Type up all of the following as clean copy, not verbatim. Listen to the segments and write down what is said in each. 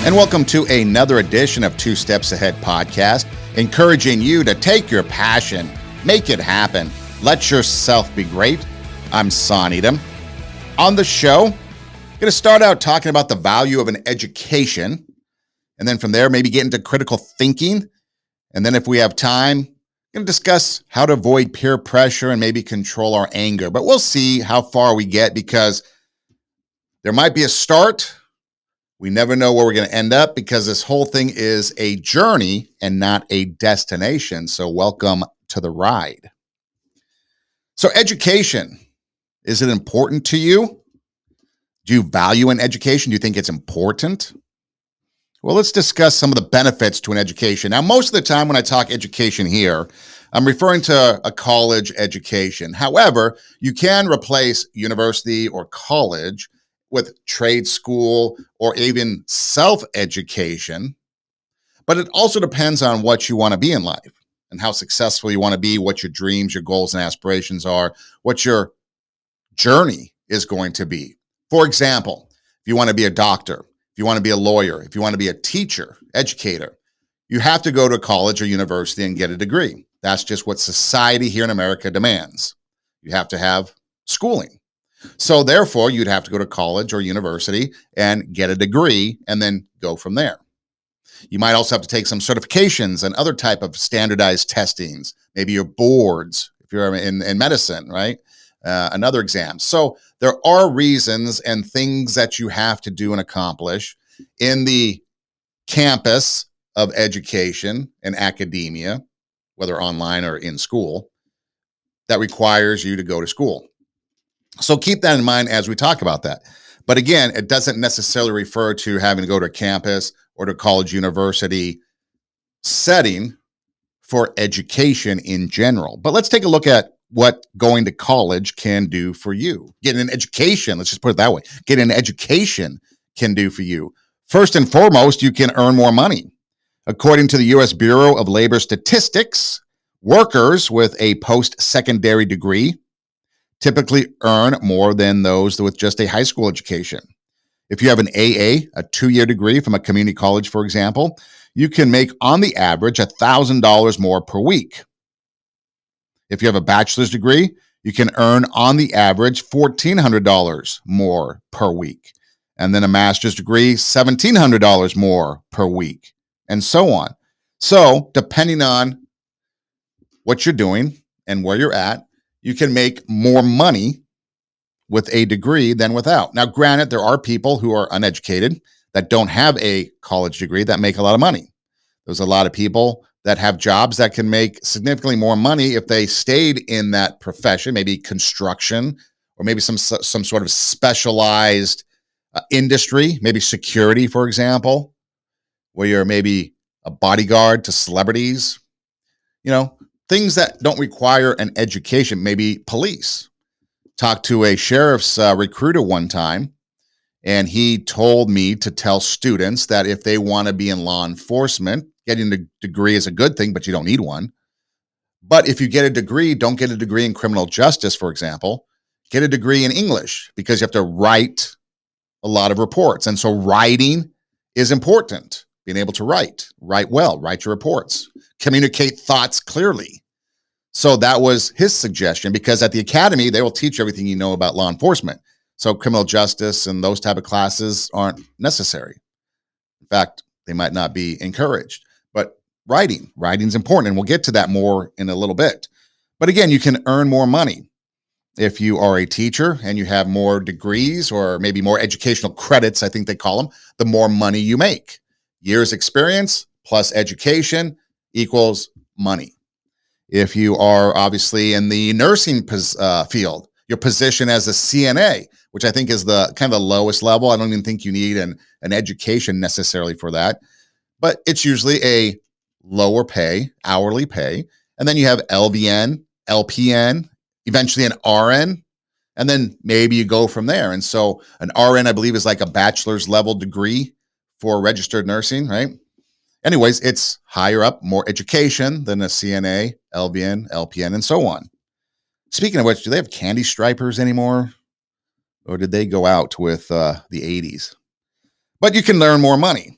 and welcome to another edition of Two Steps Ahead podcast, encouraging you to take your passion, make it happen, let yourself be great. I'm Son Edom. On the show, I'm going to start out talking about the value of an education, and then from there, maybe get into critical thinking, and then if we have time, I'm going to discuss how to avoid peer pressure and maybe control our anger, but we'll see how far we get because there might be a start. We never know where we're going to end up because this whole thing is a journey and not a destination. So welcome to the ride. So education, is it important to you? Do you value an education? Do you think it's important? Well, let's discuss some of the benefits to an education. Now, most of the time when I talk education here, I'm referring to a college education. However, you can replace university or college with trade school or even self-education, but it also depends on what you want to be in life and how successful you want to be, what your dreams, your goals, and aspirations are, what your journey is going to be. For example, if you want to be a doctor, if you want to be a lawyer, if you want to be a teacher, educator, you have to go to college or university and get a degree. That's just what society here in America demands. You have to have schooling. So therefore, you'd have to go to college or university and get a degree and then go from there. You might also have to take some certifications and other type of standardized testings, maybe your boards, if you're in medicine, right? Another exam. So there are reasons and things that you have to do and accomplish in the campus of education and academia, whether online or in school, that requires you to go to school. So keep that in mind as we talk about that. But again, it doesn't necessarily refer to having to go to a campus or to college university setting for education in general. But let's take a look at what going to college can do for you. Getting an education, let's just put it that way. Getting an education can do for you. First and foremost, you can earn more money. According to the U.S. Bureau of Labor Statistics, workers with a post-secondary degree typically earn more than those with just a high school education. If you have an AA, a 2-year degree from a community college, for example, you can make on the average $1,000 more per week. If you have a bachelor's degree, you can earn on the average $1,400 more per week. And then a master's degree, $1,700 more per week, and so on. So depending on what you're doing and where you're at, you can make more money with a degree than without. Now, granted, there are people who are uneducated that don't have a college degree that make a lot of money. There's a lot of people that have jobs that can make significantly more money if they stayed in that profession, maybe construction or maybe some sort of specialized industry, maybe security, for example, where you're maybe a bodyguard to celebrities, things that don't require an education, maybe police. Talked to a sheriff's recruiter one time, and he told me to tell students that if they want to be in law enforcement, getting a degree is a good thing, but you don't need one. But if you get a degree, don't get a degree in criminal justice, for example. Get a degree in English because you have to write a lot of reports. And so writing is important. Being able to write well, write your reports, communicate thoughts clearly. So that was his suggestion because at the academy, they will teach everything you know about law enforcement. So criminal justice and those type of classes aren't necessary. In fact, they might not be encouraged. But writing's important, and we'll get to that more in a little bit. But again, you can earn more money. If you are a teacher and you have more degrees or maybe more educational credits, I think they call them, the more money you make. Years experience plus education equals money. If you are obviously in the nursing field, your position as a CNA, which I think is the kind of the lowest level. I don't even think you need an education necessarily for that, but it's usually a lower pay, hourly pay. And then you have LVN, LPN, eventually an RN, and then maybe you go from there. And so an RN, I believe, is like a bachelor's level degree for registered nursing, right? Anyways, it's higher up, more education than a CNA, LVN, LPN, and so on. Speaking of which, do they have candy stripers anymore? Or did they go out with the 80s? But you can earn more money.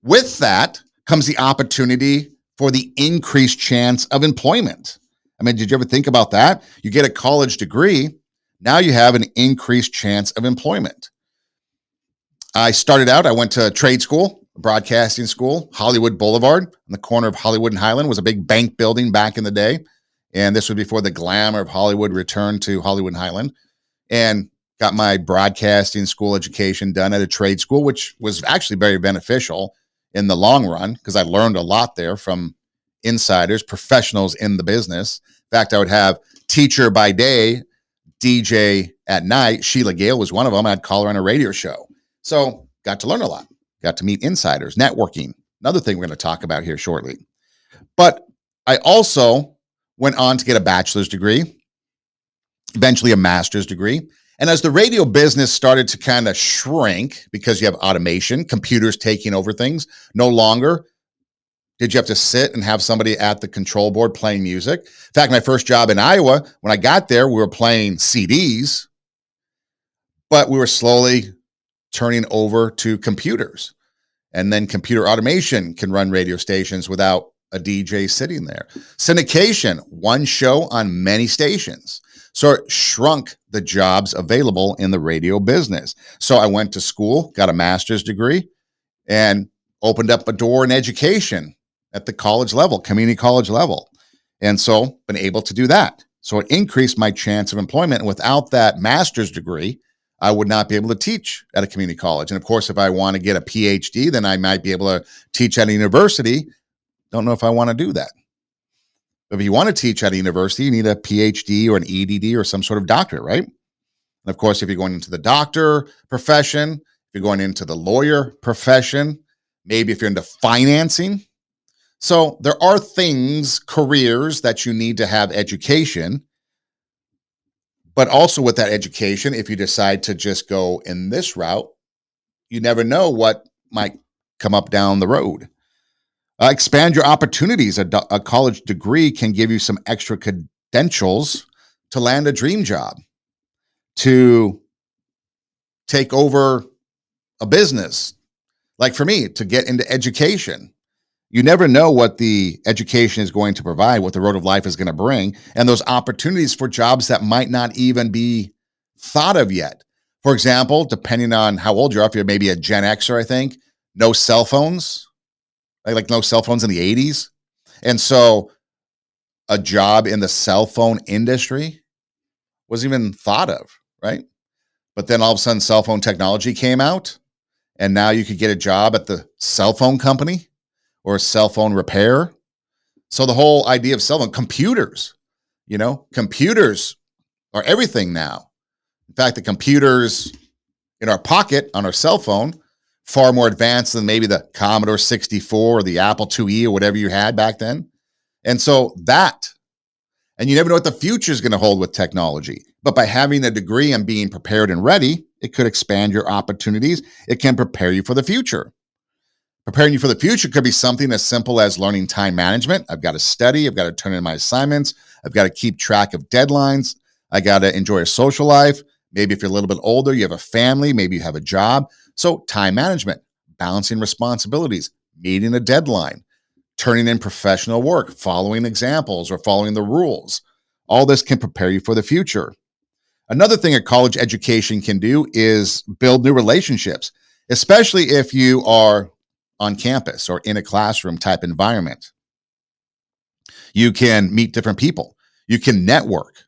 With that comes the opportunity for the increased chance of employment. I mean, did you ever think about that? You get a college degree, now you have an increased chance of employment. I went to trade school, broadcasting school, Hollywood Boulevard, on the corner of Hollywood and Highland, was a big bank building back in the day. And this was before the glamour of Hollywood returned to Hollywood and Highland. And got my broadcasting school education done at a trade school, which was actually very beneficial in the long run because I learned a lot there from insiders, professionals in the business. In fact, I would have teacher by day, DJ at night. Sheila Gale was one of them. I'd call her on a radio show. So got to learn a lot, got to meet insiders, networking, another thing we're going to talk about here shortly. But I also went on to get a bachelor's degree, eventually a master's degree. And as the radio business started to kind of shrink because you have automation, computers taking over things, no longer did you have to sit and have somebody at the control board playing music. In fact, my first job in Iowa, when I got there, we were playing CDs, but we were slowly turning over to computers. And then computer automation can run radio stations without a DJ sitting there. Syndication, one show on many stations. So it shrunk the jobs available in the radio business. So I went to school, got a master's degree, and opened up a door in education at the college level, community college level. And so been able to do that. So it increased my chance of employment. And without that master's degree, I would not be able to teach at a community college. And of course, if I want to get a PhD, then I might be able to teach at a university. Don't know if I want to do that. If you want to teach at a university, you need a PhD or an EDD or some sort of doctorate, right? And of course, if you're going into the doctor profession, if you're going into the lawyer profession, maybe if you're into financing. So there are things, careers that you need to have education. But also with that education, if you decide to just go in this route, you never know what might come up down the road. Expand your opportunities. A college degree can give you some extra credentials to land a dream job, to take over a business. Like for me, to get into education. You never know what the education is going to provide, what the road of life is going to bring, and those opportunities for jobs that might not even be thought of yet. For example, depending on how old you are, if you're maybe a Gen Xer, I think, no cell phones, like no cell phones in the 80s. And so a job in the cell phone industry wasn't even thought of, right? But then all of a sudden cell phone technology came out, and now you could get a job at the cell phone company or cell phone repair. So the whole idea of cell phone computers, computers are everything now. In fact, the computers in our pocket on our cell phone, far more advanced than maybe the Commodore 64 or the Apple IIe or whatever you had back then. And so and you never know what the future is going to hold with technology. But by having a degree and being prepared and ready, it could expand your opportunities. It can prepare you for the future. Preparing you for the future could be something as simple as learning time management. I've got to study. I've got to turn in my assignments. I've got to keep track of deadlines. I got to enjoy a social life. Maybe if you're a little bit older, you have a family, maybe you have a job. So time management, balancing responsibilities, meeting a deadline, turning in professional work, following examples or following the rules. All this can prepare you for the future. Another thing a college education can do is build new relationships, especially if you are on campus or in a classroom type environment. You can meet different people. You can network,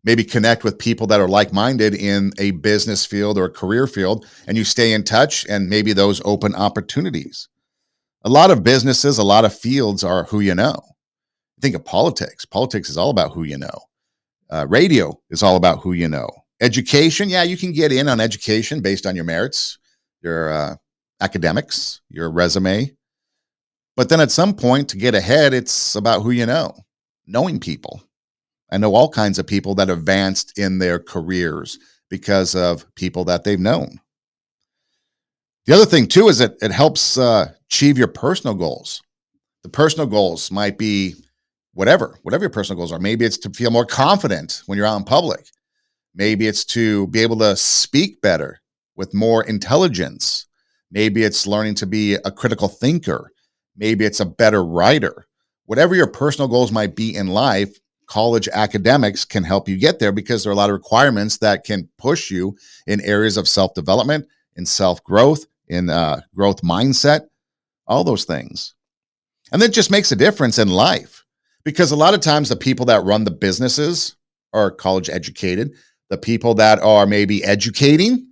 maybe connect with people that are like-minded in a business field or a career field, and you stay in touch, and maybe those open opportunities. A lot of businesses, a lot of fields are who you know. Think of politics. Politics is all about who you know. Radio is all about who you know. Education, yeah, you can get in on education based on your merits, your academics, your resume. But then at some point to get ahead, it's about who you know, knowing people. I know all kinds of people that advanced in their careers because of people that they've known. The other thing too is that it helps achieve your personal goals. The personal goals might be whatever your personal goals are. Maybe it's to feel more confident when you're out in public. Maybe it's to be able to speak better with more intelligence. Maybe it's learning to be a critical thinker. Maybe it's a better writer. Whatever your personal goals might be in life, college academics can help you get there because there are a lot of requirements that can push you in areas of self-development, in self-growth, in growth mindset, all those things. And that just makes a difference in life because a lot of times the people that run the businesses are college educated. The people that are maybe educating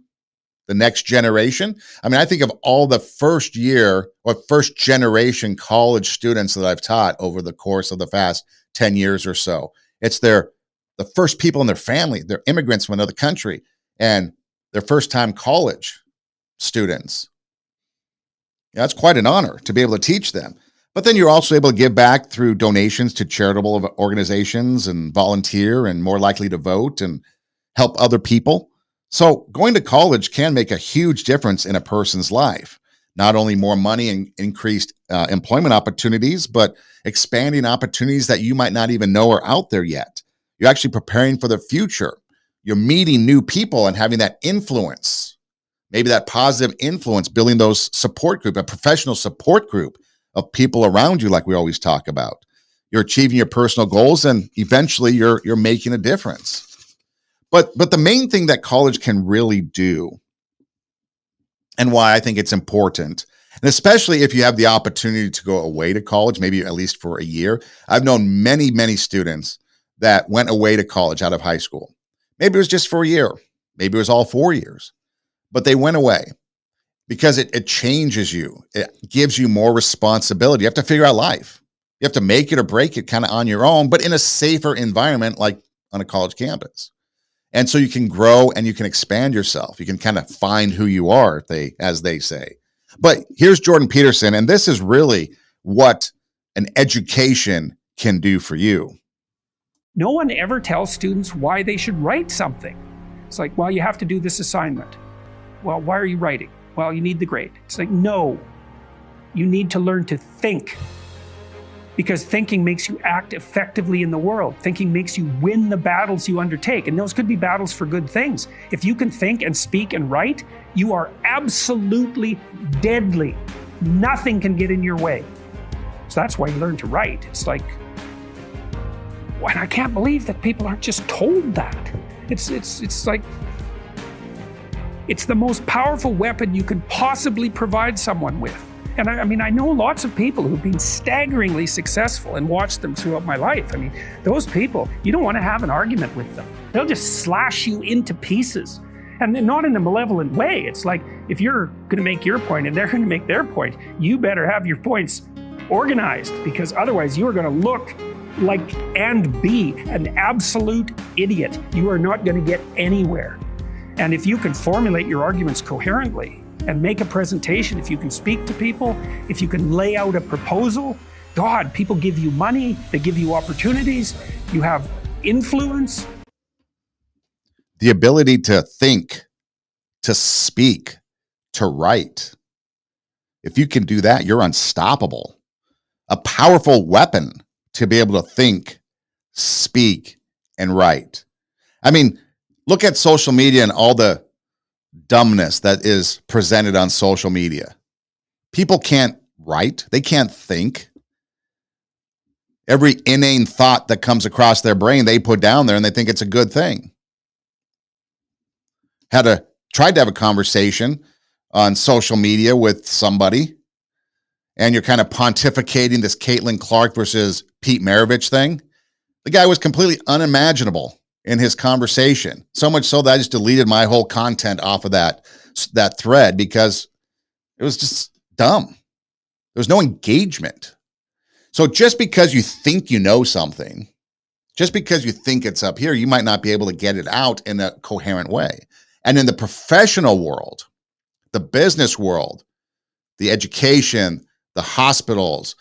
the next generation. I mean, I think of all the first year or first generation college students that I've taught over the course of the past 10 years or so. It's the first people in their family. They're immigrants from another country and their first time college students. Yeah, it's quite an honor to be able to teach them. But then you're also able to give back through donations to charitable organizations and volunteer and more likely to vote and help other people. So going to college can make a huge difference in a person's life. Not only more money and increased employment opportunities, but expanding opportunities that you might not even know are out there yet. You're actually preparing for the future. You're meeting new people and having that influence, maybe that positive influence, building those support group, a professional support group of people around you, like we always talk about. You're achieving your personal goals, and eventually you're making a difference. But the main thing that college can really do, and why I think it's important, and especially if you have the opportunity to go away to college, maybe at least for a year. I've known many, many students that went away to college out of high school. Maybe it was just for a year. Maybe it was all 4 years. But they went away because it changes you. It gives you more responsibility. You have to figure out life. You have to make it or break it kind of on your own, but in a safer environment like on a college campus. And so you can grow and you can expand yourself. You can kind of find who you are, as they say. But here's Jordan Peterson, and this is really what an education can do for you. No one ever tells students why they should write something. It's like, well, you have to do this assignment. Well, why are you writing? Well, you need the grade. It's like, no, you need to learn to think. Because thinking makes you act effectively in the world. Thinking makes you win the battles you undertake. And those could be battles for good things. If you can think and speak and write, you are absolutely deadly. Nothing can get in your way. So that's why you learn to write. It's like, and I can't believe that people aren't just told that. It's like, it's the most powerful weapon you could possibly provide someone with. And I mean, I know lots of people who've been staggeringly successful and watched them throughout my life. I mean, those people, you don't want to have an argument with them. They'll just slash you into pieces. And not in a malevolent way. It's like, if you're going to make your point and they're going to make their point, you better have your points organized, because otherwise you are going to look like and be an absolute idiot. You are not going to get anywhere. And if you can formulate your arguments coherently and make a presentation, if you can speak to people, if you can lay out a proposal, God, people give you money, they give you opportunities, you have influence. The ability to think, to speak, to write. If you can do that, you're unstoppable. A powerful weapon to be able to think, speak, and write. I mean, look at social media and all the dumbness that is presented on social media. People can't write. They can't think. Every inane thought that comes across their brain, they put down there and they think it's a good thing. Tried to have a conversation on social media with somebody, and you're kind of pontificating this Caitlin Clark versus Pete Maravich thing. The guy was completely unimaginable in his conversation. So much so that I just deleted my whole content off of that thread because it was just dumb. There was no engagement. So just because you think you know something, just because you think it's up here, you might not be able to get it out in a coherent way. And in the professional world, the business world, the education, the hospitals,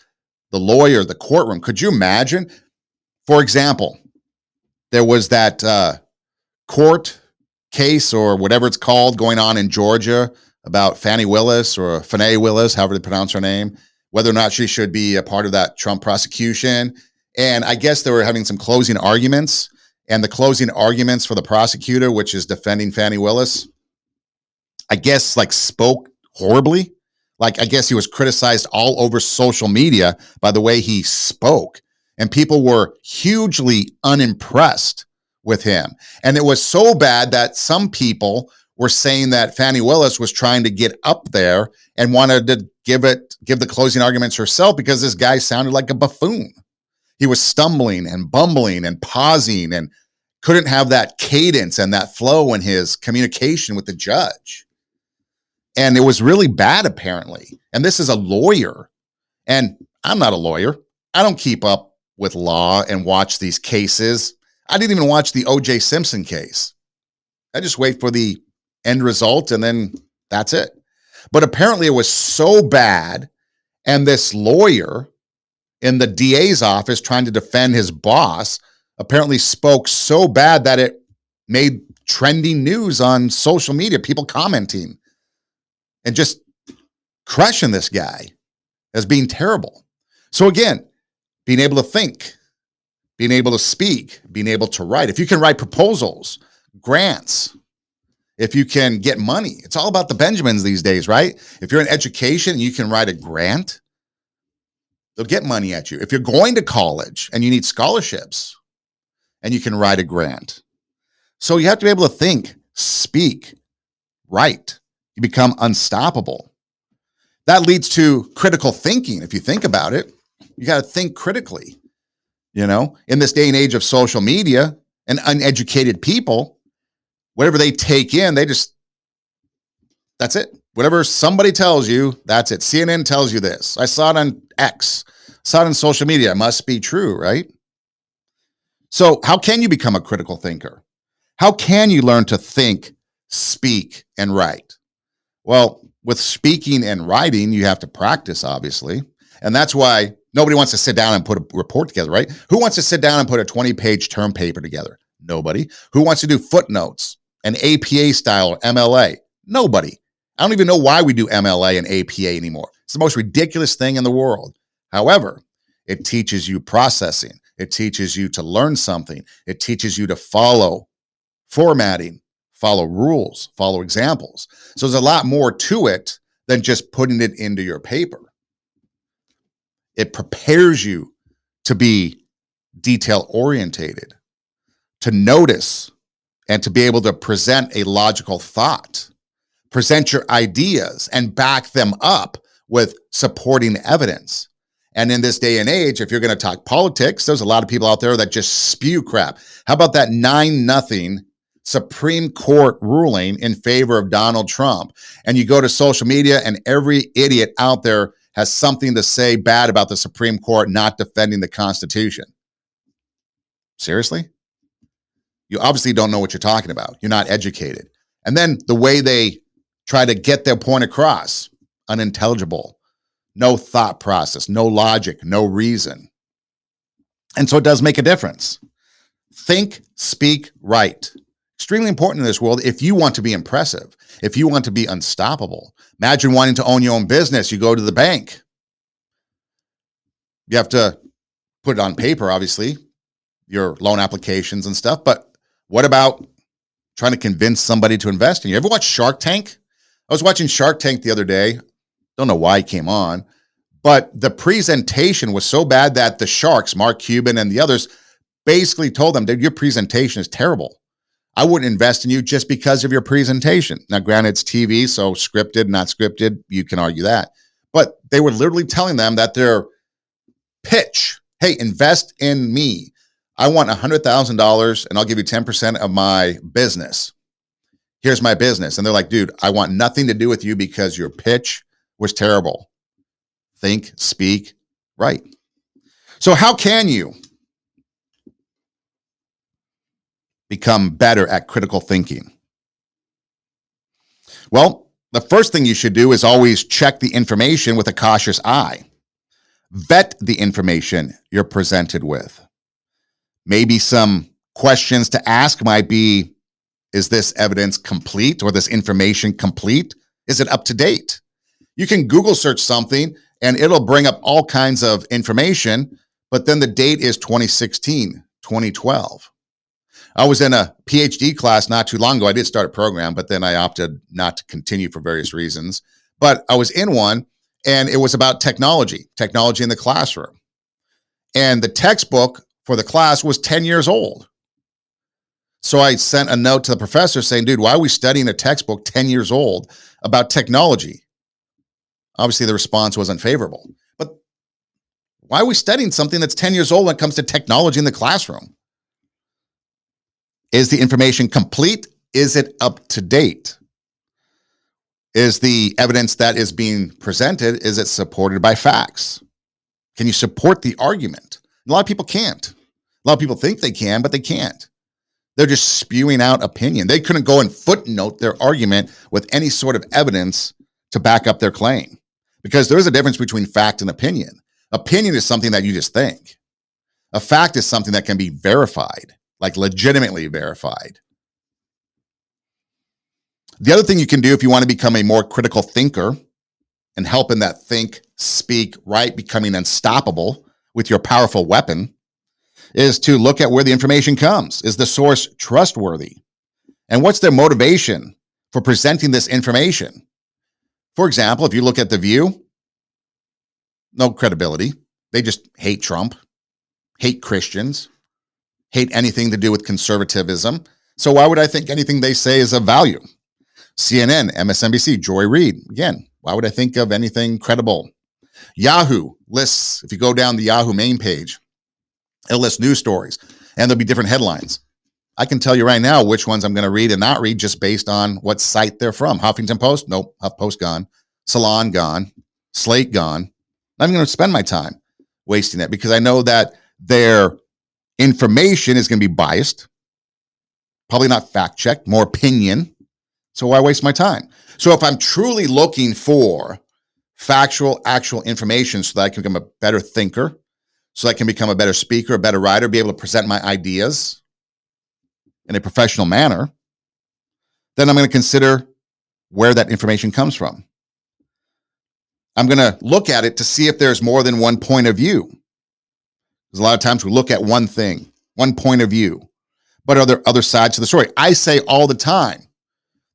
the lawyer, the courtroom, could you imagine? For example, there was that court case or whatever it's called going on in Georgia about Fani Willis or Fanae Willis, however they pronounce her name, whether or not she should be a part of that Trump prosecution. And I guess they were having some closing arguments, and the closing arguments for the prosecutor, which is defending Fani Willis, I guess like spoke horribly. Like, I guess he was criticized all over social media by the way he spoke, and people were hugely unimpressed with him. And it was so bad that some people were saying that Fani Willis was trying to get up there and wanted to give the closing arguments herself because this guy sounded like a buffoon. He was stumbling and bumbling and pausing and couldn't have that cadence and that flow in his communication with the judge. And it was really bad, apparently. And this is a lawyer. And I'm not a lawyer. I don't keep up with law and watch these cases. I didn't even watch the O.J. Simpson case. I just wait for the end result and then that's it. But apparently it was so bad. And this lawyer in the DA's office trying to defend his boss apparently spoke so bad that it made trending news on social media, people commenting and just crushing this guy as being terrible. So again, being able to think, being able to speak, being able to write. If you can write proposals, grants, if you can get money, it's all about the Benjamins these days, right? If you're in education and you can write a grant, they'll get money at you. If you're going to college and you need scholarships and you can write a grant. So you have to be able to think, speak, write. You become unstoppable. That leads to critical thinking. If you think about it, you got to think critically. You know, in this day and age of social media and uneducated people, whatever they take in, that's it. Whatever somebody tells you, that's it. CNN tells you this. I saw it on X, saw it on social media. It must be true, right? So how can you become a critical thinker? How can you learn to think, speak, and write? Well, with speaking and writing, you have to practice, obviously. And that's why nobody wants to sit down and put a report together, right? Who wants to sit down and put a 20-page term paper together? Nobody. Who wants to do footnotes and APA style or MLA? Nobody. I don't even know why we do MLA and APA anymore. It's the most ridiculous thing in the world. However, it teaches you processing. It teaches you to learn something. It teaches you to follow formatting, follow rules, follow examples. So there's a lot more to it than just putting it into your paper. It prepares you to be detail orientated, to notice, and to be able to present a logical thought, present your ideas and back them up with supporting evidence. And in this day and age, if you're going to talk politics, there's a lot of people out there that just spew crap. How about that 9-0 Supreme Court ruling in favor of Donald Trump? And you go to social media and every idiot out there has something to say bad about the Supreme Court not defending the Constitution. Seriously? You obviously don't know what you're talking about. You're not educated. And then the way they try to get their point across, unintelligible, no thought process, no logic, no reason. And so it does make a difference. Think, speak, write. Extremely important in this world if you want to be impressive, if you want to be unstoppable. Imagine wanting to own your own business. You go to the bank. You have to put it on paper, obviously, your loan applications and stuff. But what about trying to convince somebody to invest in you? Ever watch Shark Tank? I was watching Shark Tank the other day. Don't know why it came on, but the presentation was so bad that the sharks, Mark Cuban and the others, basically told them that your presentation is terrible. I wouldn't invest in you just because of your presentation. Now, granted, it's TV, so scripted, not scripted, you can argue that. But they were literally telling them that their pitch, hey, invest in me. I want $100,000 and I'll give you 10% of my business. Here's my business. And they're like, dude, I want nothing to do with you because your pitch was terrible. Think, speak, write. So how can you become better at critical thinking? Well, the first thing you should do is always check the information with a cautious eye. Vet the information you're presented with. Maybe some questions to ask might be, is this evidence complete or this information complete? Is it up to date? You can Google search something and it'll bring up all kinds of information, but then the date is 2016, 2012. I was in a PhD class not too long ago. I did start a program, but then I opted not to continue for various reasons. But I was in one, and it was about technology in the classroom. And the textbook for the class was 10 years old. So I sent a note to the professor saying, dude, why are we studying a textbook 10 years old about technology? Obviously, the response wasn't favorable. But why are we studying something that's 10 years old when it comes to technology in the classroom? Is the information complete? Is it up to date? Is the evidence that is being presented, is it supported by facts? Can you support the argument? A lot of people can't. A lot of people think they can, but they can't. They're just spewing out opinion. They couldn't go and footnote their argument with any sort of evidence to back up their claim, because there is a difference between fact and opinion. Opinion is something that you just think. A fact is something that can be verified, like legitimately verified. The other thing you can do if you want to become a more critical thinker and help in that think, speak, write, becoming unstoppable with your powerful weapon is to look at where the information comes. Is the source trustworthy? And what's their motivation for presenting this information? For example, if you look at The View, no credibility. They just hate Trump, hate Christians, hate anything to do with conservatism. So why would I think anything they say is of value? CNN, MSNBC, Joy Reid. Again, why would I think of anything credible? Yahoo lists, if you go down the Yahoo main page, it'll list news stories and there'll be different headlines. I can tell you right now which ones I'm going to read and not read just based on what site they're from. Huffington Post? Nope. HuffPost gone. Salon gone. Slate gone. I'm going to spend my time wasting it because I know that their information is going to be biased, probably not fact checked, more opinion. So why waste my time? So if I'm truly looking for factual, actual information so that I can become a better thinker, so I can become a better speaker, a better writer, be able to present my ideas in a professional manner, then I'm going to consider where that information comes from. I'm going to look at it to see if there's more than one point of view. Because a lot of times we look at one thing, one point of view, but are there other sides to the story? I say all the time,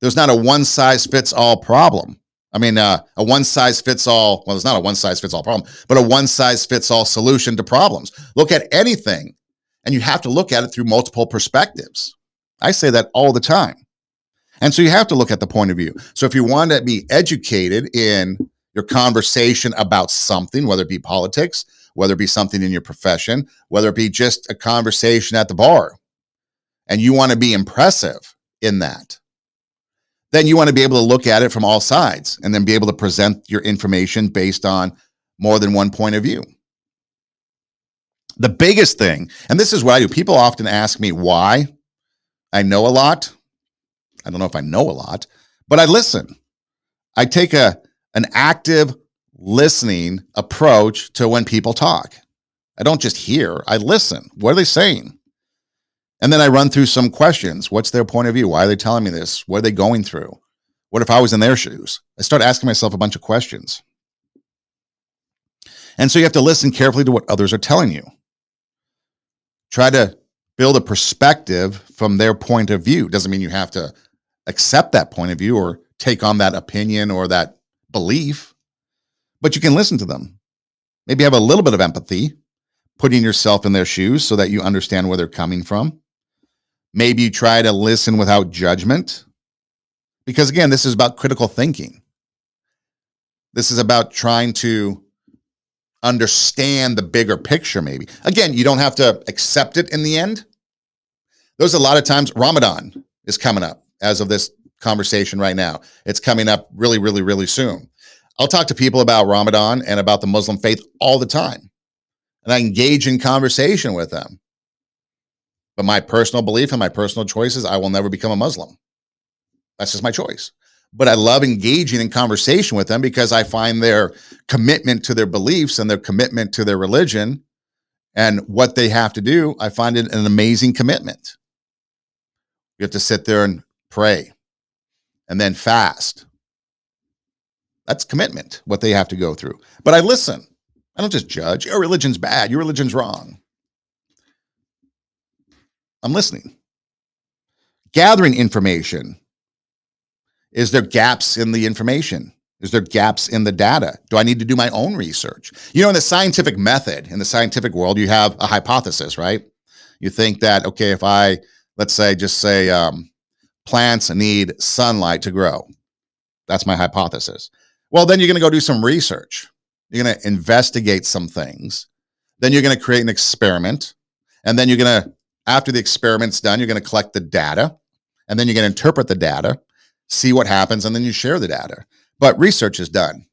there's not a one-size-fits-all problem. I mean, a one-size-fits-all, well, it's not a one-size-fits-all problem, but a one-size-fits-all solution to problems. Look at anything, and you have to look at it through multiple perspectives. I say that all the time. And so you have to look at the point of view. So if you want to be educated in your conversation about something, whether it be politics, whether it be something in your profession, whether it be just a conversation at the bar, and you want to be impressive in that, then you want to be able to look at it from all sides and then be able to present your information based on more than one point of view. The biggest thing, and this is what I do, people often ask me why I know a lot. I don't know if I know a lot, but I listen. I take an active listening approach to when people talk. I don't just hear, I listen. What are they saying? And then I run through some questions. What's their point of view? Why are they telling me this? What are they going through? What if I was in their shoes? I start asking myself a bunch of questions. And so you have to listen carefully to what others are telling you. Try to build a perspective from their point of view. Doesn't mean you have to accept that point of view or take on that opinion or that belief, but you can listen to them. Maybe have a little bit of empathy, putting yourself in their shoes so that you understand where they're coming from. Maybe you try to listen without judgment, because again, this is about critical thinking. This is about trying to understand the bigger picture, maybe. Again, you don't have to accept it in the end. There's a lot of times Ramadan is coming up as of this conversation right now. It's coming up really, really, really soon. I'll talk to people about Ramadan and about the Muslim faith all the time. And I engage in conversation with them. But my personal belief and my personal choices, I will never become a Muslim. That's just my choice. But I love engaging in conversation with them because I find their commitment to their beliefs and their commitment to their religion and what they have to do, I find it an amazing commitment. You have to sit there and pray and then fast. That's commitment, what they have to go through. But I listen. I don't just judge. Your religion's bad. Your religion's wrong. I'm listening. Gathering information. Is there gaps in the information? Is there gaps in the data? Do I need to do my own research? In the scientific method, in the scientific world, you have a hypothesis, right? You think that, okay, if I, let's say, just say plants need sunlight to grow. That's my hypothesis. Well, then you're going to go do some research. You're going to investigate some things. Then you're going to create an experiment. And then you're going to, after the experiment's done, you're going to collect the data. And then you're going to interpret the data, see what happens, and then you share the data. But research is done.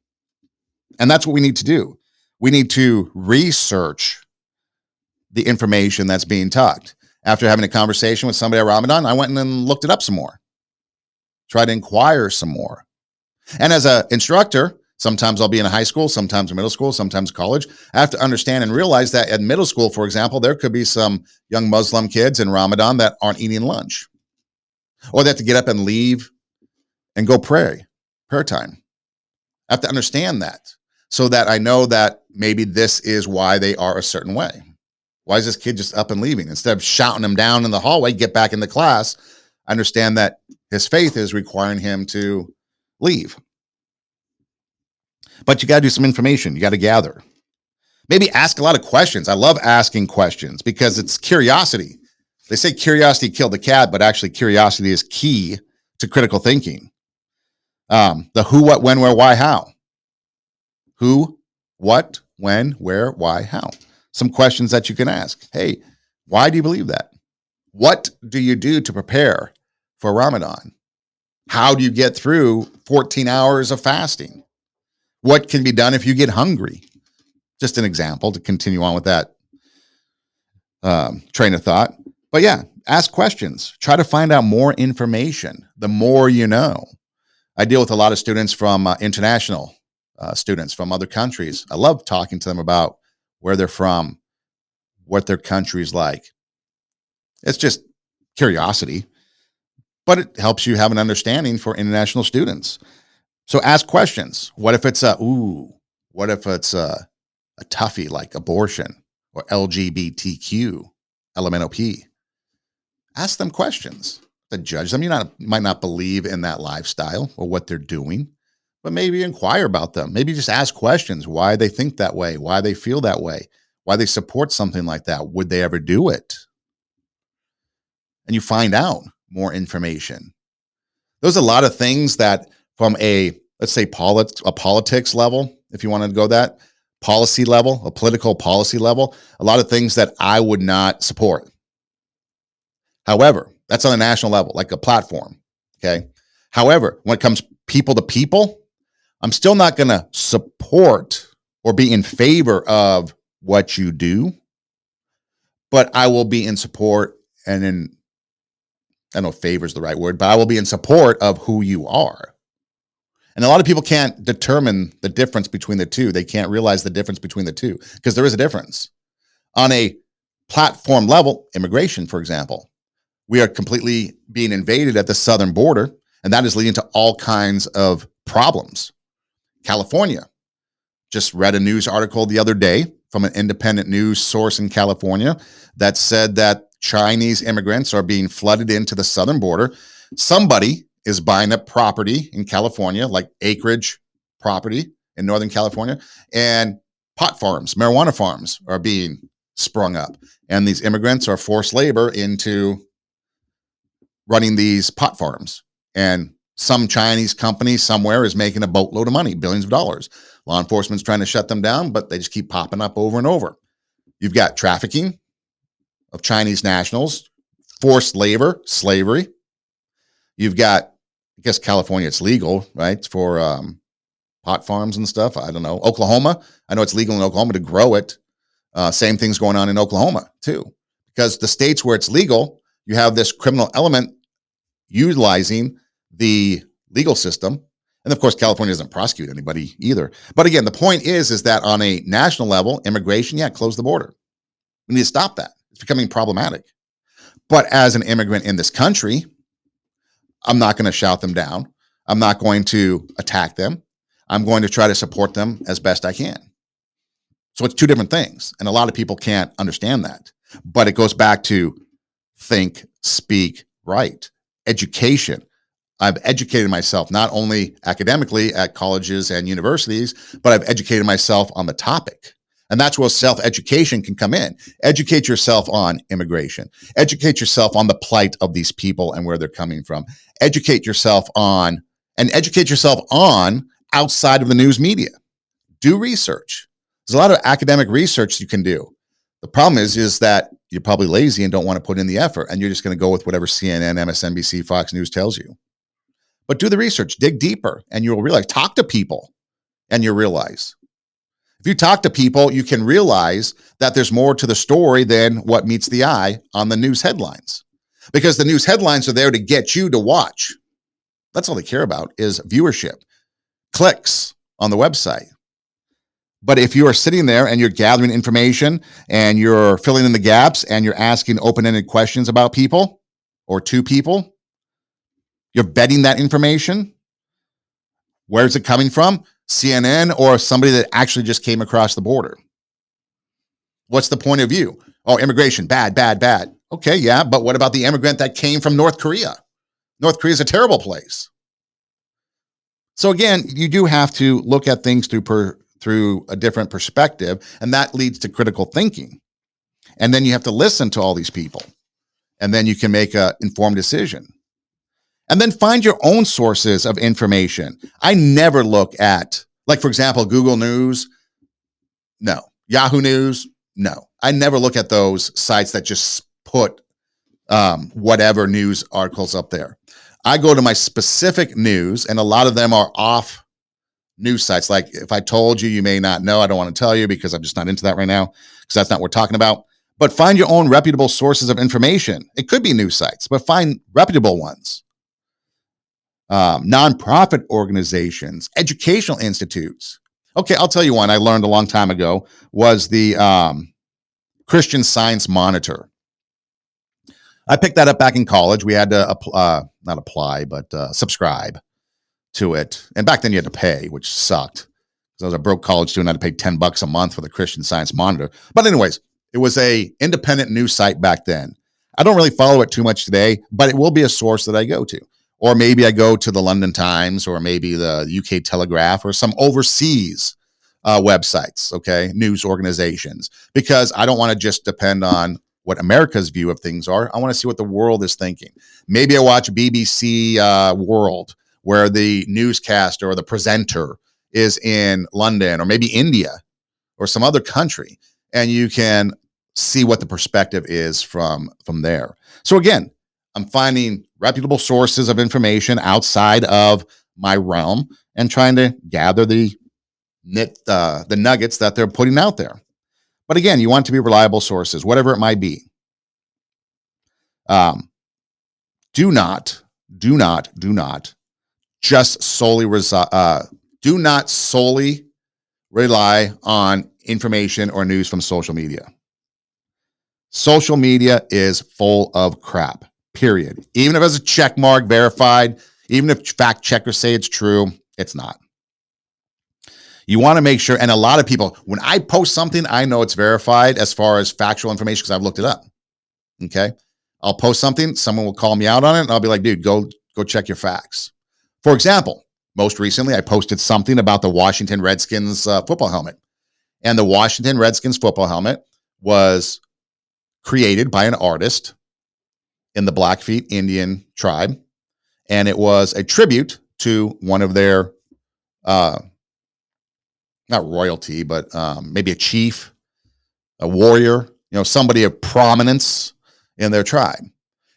And that's what we need to do. We need to research the information that's being taught. After having a conversation with somebody at Ramadan, I went and looked it up some more. Try to inquire some more. And as an instructor, sometimes I'll be in a high school, sometimes in middle school, sometimes college. I have to understand and realize that at middle school, for example, there could be some young Muslim kids in Ramadan that aren't eating lunch. Or they have to get up and leave and go prayer time. I have to understand that so that I know that maybe this is why they are a certain way. Why is this kid just up and leaving? Instead of shouting him down in the hallway, get back into class, I understand that his faith is requiring him to leave. But you got to do some information. You got to gather. Maybe ask a lot of questions. I love asking questions because it's curiosity. They say curiosity killed the cat, but actually curiosity is key to critical thinking. The who, what, when, where, why, how. Who, what, when, where, why, how. Some questions that you can ask. Hey, why do you believe that? What do you do to prepare for Ramadan? How do you get through 14 hours of fasting? What can be done if you get hungry? Just an example to continue on with that train of thought. But yeah, ask questions. Try to find out more information. The more you know. I deal with a lot of students from international students from other countries. I love talking to them about where they're from, what their country's like. It's just curiosity, but it helps you have an understanding for international students. So ask questions. What if it's what if it's a toughie like abortion or LGBTQ, LMNOP? Ask them questions. To judge them. You might not believe in that lifestyle or what they're doing, but maybe inquire about them. Maybe just ask questions, why they think that way, why they feel that way, why they support something like that. Would they ever do it? And you find out more information. There's a lot of things that from a, let's say, a politics level, if you want to go that, policy level, a political policy level, a lot of things that I would not support. However, that's on a national level, like a platform, okay? However, when it comes people to people, I'm still not going to support or be in favor of what you do, but I will be in support and in, I don't know if favor is the right word, but I will be in support of who you are. And a lot of people can't determine the difference between the two. They can't realize the difference between the two because there is a difference. On a platform level, immigration, for example, we are completely being invaded at the southern border, and that is leading to all kinds of problems. California, just read a news article the other day from an independent news source in California that said that Chinese immigrants are being flooded into the southern border. Somebody is buying up property in California, like acreage property in Northern California, and pot farms, marijuana farms are being sprung up. And these immigrants are forced labor into running these pot farms. And some Chinese company somewhere is making a boatload of money, billions of dollars. Law enforcement's trying to shut them down, but they just keep popping up over and over. You've got trafficking of Chinese nationals, forced labor, slavery. You've got, I guess California, it's legal, right, for pot farms and stuff. I don't know. Oklahoma, I know it's legal in Oklahoma to grow it. Same thing's going on in Oklahoma too, because the states where it's legal, you have this criminal element utilizing the legal system. And of course, California doesn't prosecute anybody either. But again, the point is that on a national level, immigration, close the border. We need to stop that. It's becoming problematic. But as an immigrant in this country, I'm not going to shout them down. I'm not going to attack them. I'm going to try to support them as best I can. So it's two different things. And a lot of people can't understand that. But it goes back to think, speak, right. Education. I've educated myself, not only academically at colleges and universities, but I've educated myself on the topic. And that's where self-education can come in. Educate yourself on immigration. Educate yourself on the plight of these people and where they're coming from. Educate yourself on outside of the news media. Do research. There's a lot of academic research you can do. The problem is that you're probably lazy and don't want to put in the effort, and you're just going to go with whatever CNN, MSNBC, Fox News tells you. But do the research, dig deeper, and you'll realize, talk to people, and you'll realize. If you talk to people, you can realize that there's more to the story than what meets the eye on the news headlines. Because the news headlines are there to get you to watch. That's all they care about is viewership, clicks on the website. But if you are sitting there and you're gathering information and you're filling in the gaps and you're asking open-ended questions about people or to people, you're vetting that information. Where's it coming from? CNN or somebody that actually just came across the border? What's the point of view? Oh, immigration, bad, bad, bad. Okay, yeah, but what about the immigrant that came from North Korea? North Korea is a terrible place. So again, you do have to look at things through a different perspective, and that leads to critical thinking. And then you have to listen to all these people, and then you can make an informed decision. And then find your own sources of information. I never look at, like, for example, Google News. No. Yahoo News. No. I never look at those sites that just put whatever news articles up there. I go to my specific news, and a lot of them are off news sites. Like, if I told you, you may not know. I don't want to tell you because I'm just not into that right now, because that's not what we're talking about. But find your own reputable sources of information. It could be news sites, but find reputable ones. Nonprofit organizations, educational institutes. Okay, I'll tell you one I learned a long time ago was the Christian Science Monitor. I picked that up back in college. We had to not apply, but subscribe to it. And back then you had to pay, which sucked. So I was a broke college student. I had to pay $10 a month for the Christian Science Monitor. But anyways, it was a independent news site back then. I don't really follow it too much today, but it will be a source that I go to. Or maybe I go to the London Times or maybe the UK Telegraph or some overseas websites, okay, news organizations, because I don't want to just depend on what America's view of things are. I want to see what the world is thinking. Maybe I watch BBC World, where the newscaster or the presenter is in London or maybe India or some other country, and you can see what the perspective is from there. So again, I'm finding reputable sources of information outside of my realm and trying to gather the nuggets that they're putting out there. But again, you want to be reliable sources, whatever it might be. Do not just solely do not solely rely on information or news from social media. Social media is full of crap, period. Even if it's a check mark, verified, even if fact checkers say it's true, it's not. You want to make sure, and a lot of people, when I post something, I know it's verified as far as factual information because I've looked it up. Okay? I'll post something, someone will call me out on it, and I'll be like, dude, go check your facts. For example, most recently, I posted something about the Washington Redskins football helmet. And the Washington Redskins football helmet was created by an artist in the Blackfeet Indian tribe. And it was a tribute to one of their, not royalty, but maybe a chief, a warrior, somebody of prominence in their tribe.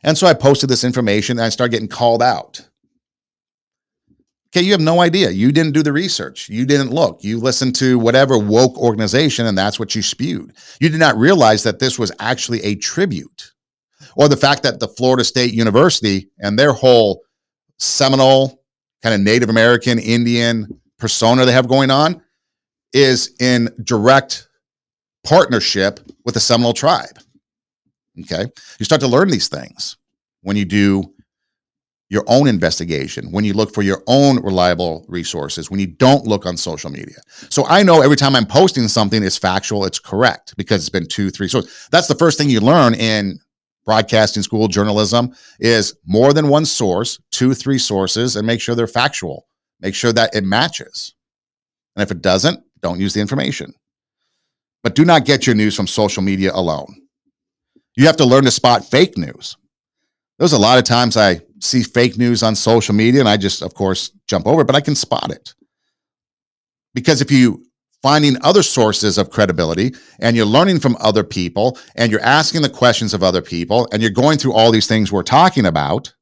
And so I posted this information and I started getting called out. Okay, you have no idea. You didn't do the research. You didn't look. You listened to whatever woke organization and that's what you spewed. You did not realize that this was actually a tribute. Or the fact that the Florida State University and their whole Seminole kind of Native American Indian persona they have going on is in direct partnership with the Seminole tribe. Okay. You start to learn these things when you do your own investigation, when you look for your own reliable resources, when you don't look on social media. So I know every time I'm posting something, it's factual, it's correct because it's been 2-3 sources. That's the first thing you learn in broadcasting school, journalism, is more than one source, 2, 3 sources and make sure they're factual. Make sure that it matches. And if it doesn't, don't use the information. But do not get your news from social media alone. You have to learn to spot fake news. There's a lot of times I see fake news on social media and I just, of course, jump over it, but I can spot it. Because if you finding other sources of credibility and you're learning from other people and you're asking the questions of other people and you're going through all these things we're talking about,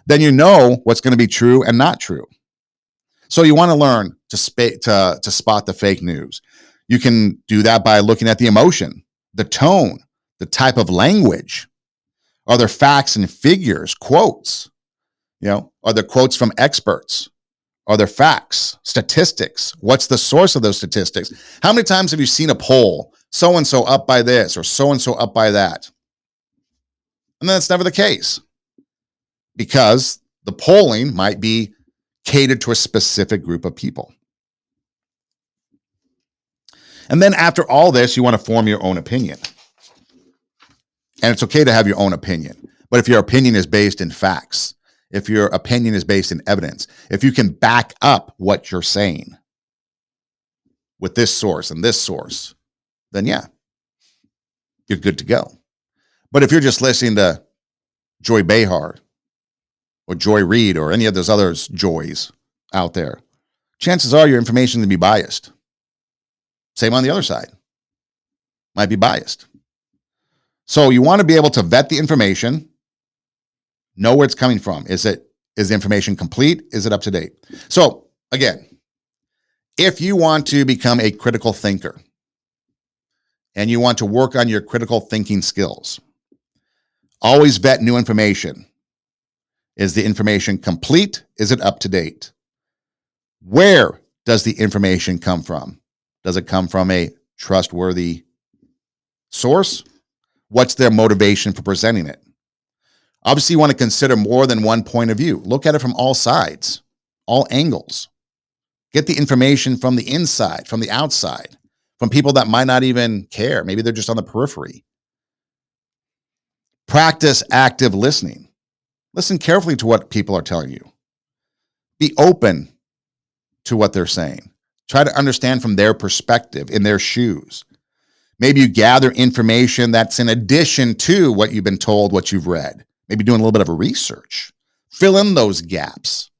then you know what's going to be true and not true. So you want to learn to spot the fake news. You can do that by looking at the emotion, the tone, the type of language. Are there facts and figures, quotes? Are there quotes from experts? Are there facts, statistics? What's the source of those statistics? How many times have you seen a poll, so-and-so up by this or so-and-so up by that? And that's never the case because the polling might be catered to a specific group of people. And then after all this, you want to form your own opinion. And it's okay to have your own opinion. But if your opinion is based in facts, if your opinion is based in evidence, if you can back up what you're saying with this source and this source, then yeah, you're good to go. But if you're just listening to Joy Behar or Joy Reid or any of those other joys out there, chances are your information is going to be biased. Same on the other side. Might be biased. So you want to be able to vet the information, know where it's coming from. Is the information complete? Is it up to date? So again, if you want to become a critical thinker and you want to work on your critical thinking skills, always vet new information. Is the information complete? Is it up to date? Where does the information come from? Does it come from a trustworthy source? What's their motivation for presenting it? Obviously, you want to consider more than one point of view. Look at it from all sides, all angles. Get the information from the inside, from the outside, from people that might not even care. Maybe they're just on the periphery. Practice active listening. Listen carefully to what people are telling you. Be open to what they're saying. Try to understand from their perspective, in their shoes. Maybe you gather information that's in addition to what you've been told, what you've read. Maybe doing a little bit of a research. Fill in those gaps.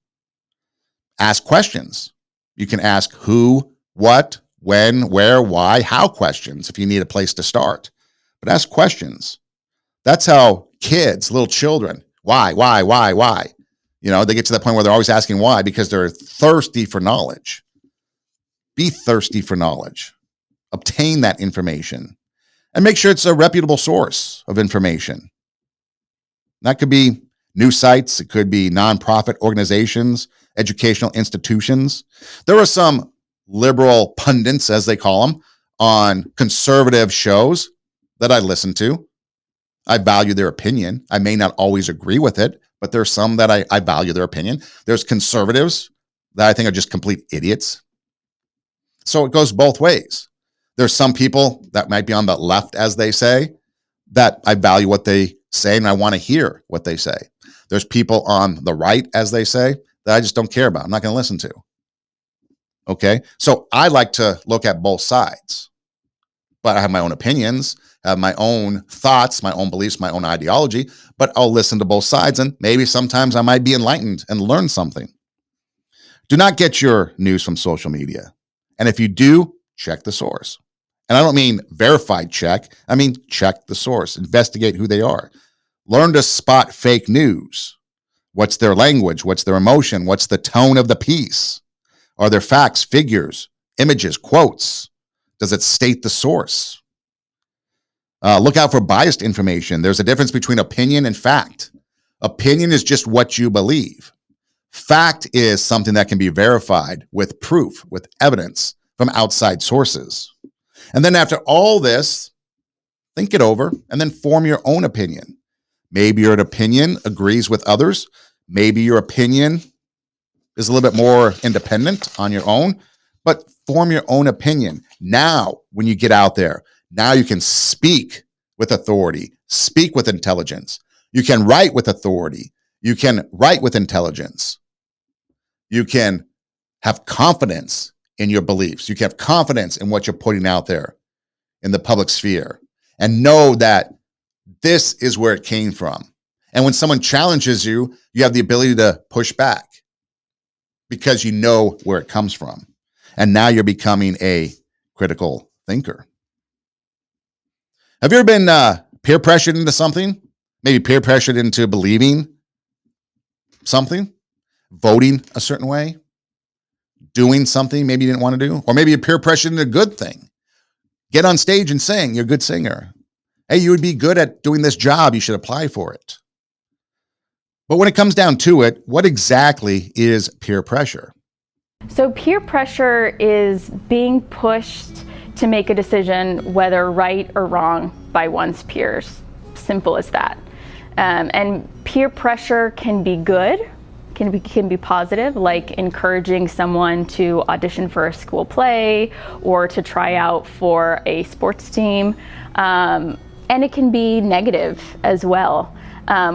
Ask questions. You can ask who, what, when, where, why, how questions if you need a place to start. But ask questions. That's how kids, little children, why? They get to the point where they're always asking why because they're thirsty for knowledge. Be thirsty for knowledge. Obtain that information and make sure it's a reputable source of information. That could be news sites. It could be nonprofit organizations, educational institutions. There are some liberal pundits, as they call them, on conservative shows that I listen to. I value their opinion. I may not always agree with it, but there's some that I value their opinion. There's conservatives that I think are just complete idiots. So it goes both ways. There's some people that might be on the left, as they say, that I value what they say and I want to hear what they say. There's people on the right, as they say, that I just don't care about. I'm not going to listen to. Okay? So I like to look at both sides, but I have my own opinions, I have my own thoughts, my own beliefs, my own ideology, but I'll listen to both sides and maybe sometimes I might be enlightened and learn something. Do not get your news from social media. And if you do, check the source. And I don't mean verified check. I mean, check the source, investigate who they are. Learn to spot fake news. What's their language? What's their emotion? What's the tone of the piece? Are there facts, figures, images, quotes? Does it state the source? Look out for biased information. There's a difference between opinion and fact. Opinion is just what you believe. Fact is something that can be verified with proof, with evidence from outside sources. And then after all this, think it over and then form your own opinion. Maybe your opinion agrees with others. Maybe your opinion is a little bit more independent on your own, but form your own opinion. Now, when you get out there, now you can speak with authority, speak with intelligence. You can write with authority. You can write with intelligence. You can have confidence in your beliefs. You can have confidence in what you're putting out there in the public sphere and know that this is where it came from. And when someone challenges you, you have the ability to push back because you know where it comes from. And now you're becoming a critical thinker. Have you ever been peer pressured into something? Maybe peer pressured into believing something, voting a certain way, doing something maybe you didn't want to do, or maybe you're peer pressured into a good thing. Get on stage and sing. You're a good singer. Hey, you would be good at doing this job. You should apply for it. But when it comes down to it, what exactly is peer pressure? So peer pressure is being pushed to make a decision, whether right or wrong, by one's peers. Simple as that. And peer pressure can be good, can be positive, like encouraging someone to audition for a school play or to try out for a sports team. And it can be negative as well.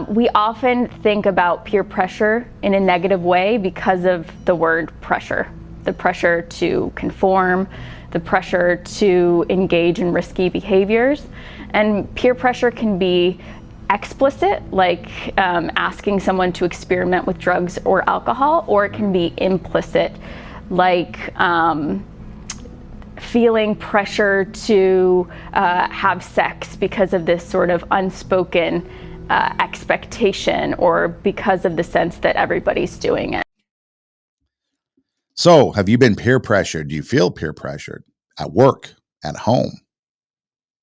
We often think about peer pressure in a negative way because of the word pressure. The pressure to conform, the pressure to engage in risky behaviors. And peer pressure can be explicit, like asking someone to experiment with drugs or alcohol, or it can be implicit, like feeling pressure to have sex because of this sort of unspoken expectation, or because of the sense that everybody's doing it. So, have you been peer pressured? Do you feel peer pressured at work, at home,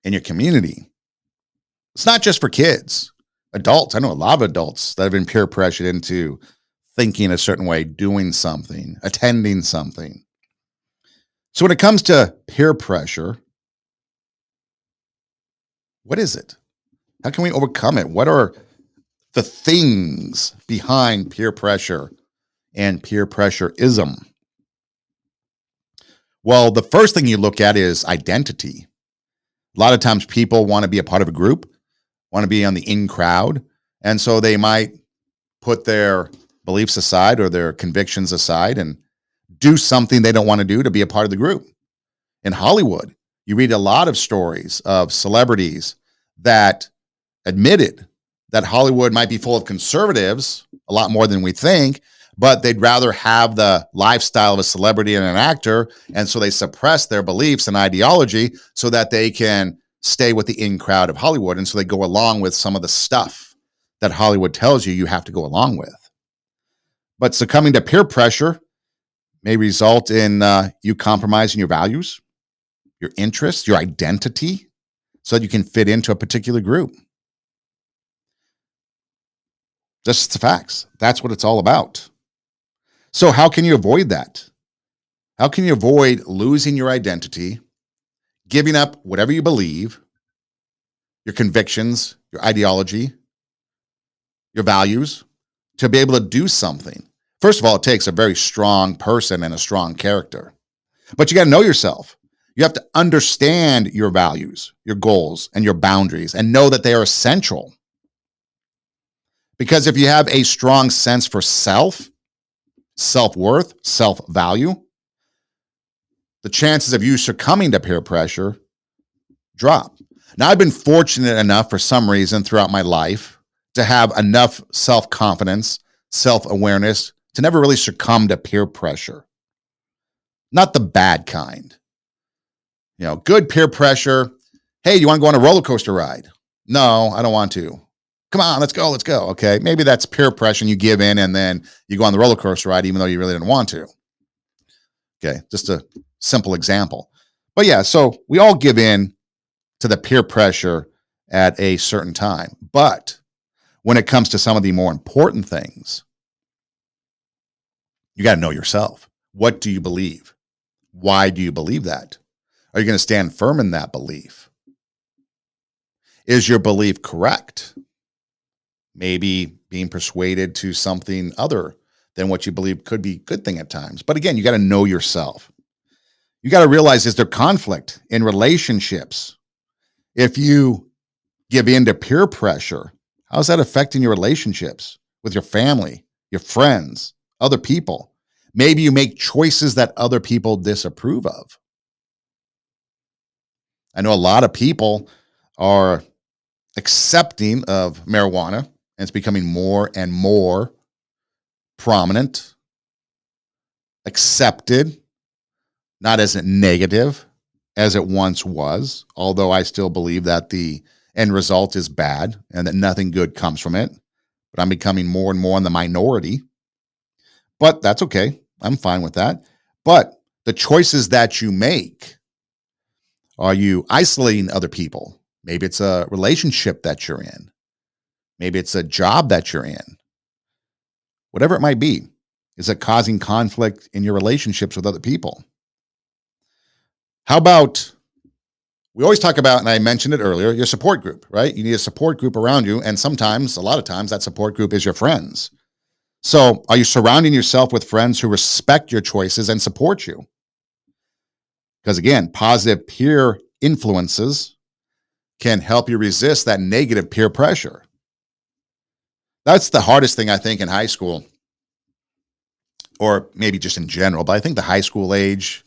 in your community? It's not just for kids, adults. I know a lot of adults that have been peer pressured into thinking a certain way, doing something, attending something. So, when it comes to peer pressure, what is it? How can we overcome it? What are the things behind peer pressure and peer pressureism? Well, the first thing you look at is identity. A lot of times people want to be a part of a group, want to be on the in crowd, and so they might put their beliefs aside or their convictions aside and do something they don't want to do to be a part of the group. In Hollywood, you read a lot of stories of celebrities that admitted that Hollywood might be full of conservatives, a lot more than we think, but they'd rather have the lifestyle of a celebrity and an actor, and so they suppress their beliefs and ideology so that they can stay with the in crowd of Hollywood, and so they go along with some of the stuff that Hollywood tells you have to go along with. But succumbing to peer pressure may result in you compromising your values, your interests, your identity, so that you can fit into a particular group. Just the facts. That's what it's all about. So how can you avoid that? How can you avoid losing your identity, giving up whatever you believe, your convictions, your ideology, your values, to be able to do something? First of all, it takes a very strong person and a strong character. But you got to know yourself. You have to understand your values, your goals, and your boundaries, and know that they are essential. Because if you have a strong sense for self-worth, self-value, the chances of you succumbing to peer pressure drop. Now, I've been fortunate enough for some reason throughout my life to have enough self-confidence, self-awareness to never really succumb to peer pressure. Not the bad kind. You know, good peer pressure. Hey, you want to go on a roller coaster ride? No, I don't want to. Come on, let's go. Okay, maybe that's peer pressure and you give in and then you go on the roller coaster ride even though you really didn't want to. Okay, just a simple example. But yeah, so we all give in to the peer pressure at a certain time. But when it comes to some of the more important things, you got to know yourself. What do you believe? Why do you believe that? Are you going to stand firm in that belief? Is your belief correct? Maybe being persuaded to something other than what you believe could be a good thing at times. But again, you got to know yourself. You got to realize, is there conflict in relationships? If you give in to peer pressure, how's that affecting your relationships? with your family, your friends, other people. Maybe you make choices that other people disapprove of. I know a lot of people are accepting of marijuana, and it's becoming more and more prominent, accepted, not as negative as it once was, although I still believe that the end result is bad and that nothing good comes from it. But I'm becoming more and more in the minority. But that's okay. I'm fine with that. But the choices that you make, are you isolating other people? Maybe it's a relationship that you're in. Maybe it's a job that you're in. Whatever it might be, is it causing conflict in your relationships with other people? How about, we always talk about, and I mentioned it earlier, your support group, right? You need a support group around you. And sometimes, a lot of times, that support group is your friends. So are you surrounding yourself with friends who respect your choices and support you? Because again, positive peer influences can help you resist that negative peer pressure. That's the hardest thing, I think, in high school, or maybe just in general, but I think the high school age